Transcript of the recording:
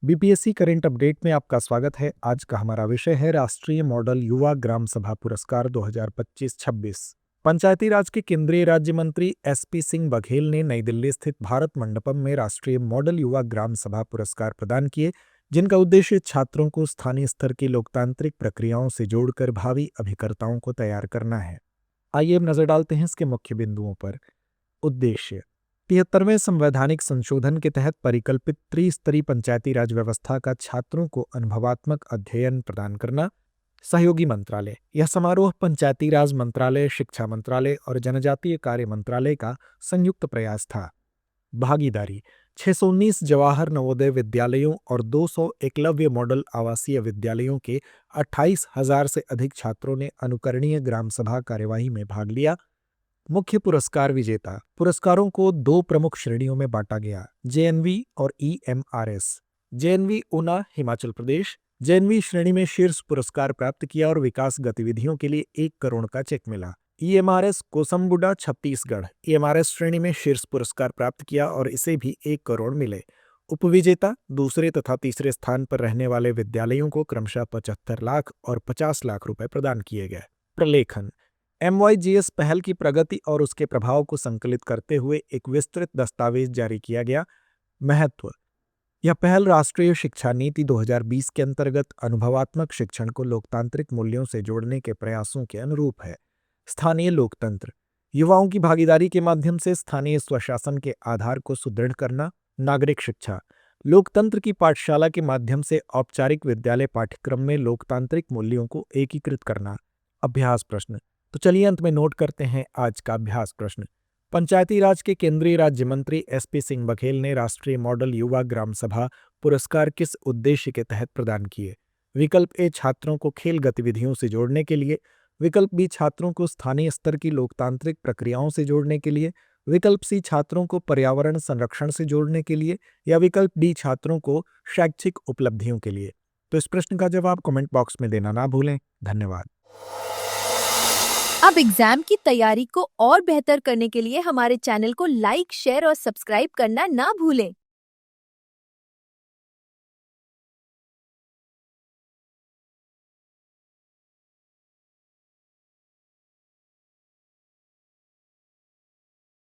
BPSC current update में आपका स्वागत है। आज का हमारा विषय है राष्ट्रीय मॉडल युवा ग्राम सभा पुरस्कार 2025-26। पंचायती राज के केंद्रीय राज्य मंत्री एसपी सिंह बघेल ने नई दिल्ली स्थित भारत मंडपम में राष्ट्रीय मॉडल युवा ग्राम सभा पुरस्कार प्रदान किए, जिनका उद्देश्य छात्रों को स्थानीय स्तर की लोकतांत्रिक प्रक्रियाओं से जोड़कर भावी अभिकर्ताओं को तैयार करना है। आइए अब नजर डालते हैं इसके मुख्य बिंदुओं पर। उद्देश्य: 73वें संवैधानिक संशोधन के तहत परिकल्पित त्रिस्तरीय पंचायती राज व्यवस्था का छात्रों को अनुभवात्मक अध्ययन प्रदान करना। सहयोगी मंत्रालय: यह समारोह पंचायती राज मंत्रालय, शिक्षा मंत्रालय और जनजातीय कार्य मंत्रालय का संयुक्त प्रयास था। भागीदारी: 619 जवाहर नवोदय विद्यालयों और 200 एकलव्य मॉडल आवासीय विद्यालयों के 28,000 से अधिक छात्रों ने अनुकरणीय ग्राम सभा कार्यवाही में भाग लिया। मुख्य पुरस्कार विजेता: पुरस्कारों को दो प्रमुख श्रेणियों में बांटा गया, जेएनवी और EMRS. JNV Una, Himachal Pradesh, JNV श्रेणी में शीर्ष पुरस्कार प्राप्त किया और विकास गतिविधियों के लिए 1 करोड़ का चेक मिला। ईएमआरएस कोसमबुडा, छत्तीसगढ़, ईएमआरएस श्रेणी में शीर्ष पुरस्कार प्राप्त किया और इसे भी 1 करोड़ मिले। उपविजेता: दूसरे तथा तीसरे स्थान पर रहने वाले विद्यालयों को क्रमशः 75 लाख और 50 लाख रुपए प्रदान किए गए। प्रलेखन: MYGS पहल की प्रगति और उसके प्रभाव को संकलित करते हुए एक विस्तृत दस्तावेज जारी किया गया। महत्व: यह पहल राष्ट्रीय शिक्षा नीति 2020 के अंतर्गत अनुभवात्मक शिक्षण को लोकतांत्रिक मूल्यों से जोड़ने के प्रयासों के अनुरूप है। स्थानीय लोकतंत्र: युवाओं की भागीदारी के माध्यम से स्थानीय स्वशासन के आधार को सुदृढ़ करना। नागरिक शिक्षा: लोकतंत्र की पाठशाला के माध्यम से औपचारिक विद्यालय पाठ्यक्रम में लोकतांत्रिक मूल्यों को एकीकृत करना। अभ्यास प्रश्न। तो चलिए अंत में नोट करते हैं आज का अभ्यास प्रश्न। पंचायती राज के केंद्रीय राज्य मंत्री एसपी सिंह बघेल ने राष्ट्रीय मॉडल युवा ग्राम सभा पुरस्कार किस उद्देश्य के तहत प्रदान किए? विकल्प ए छात्रों को खेल गतिविधियों से जोड़ने के लिए, विकल्प बी छात्रों को स्थानीय स्तर की लोकतांत्रिक प्रक्रियाओं से जोड़ने के लिए, विकल्प सी छात्रों को पर्यावरण संरक्षण से जोड़ने के लिए, या विकल्प डी छात्रों को शैक्षिक उपलब्धियों के लिए। तो इस प्रश्न का जवाब कमेंट बॉक्स में देना ना भूलें। धन्यवाद। अब एग्जाम की तैयारी को और बेहतर करने के लिए हमारे चैनल को लाइक, शेयर और सब्सक्राइब करना ना भूलें।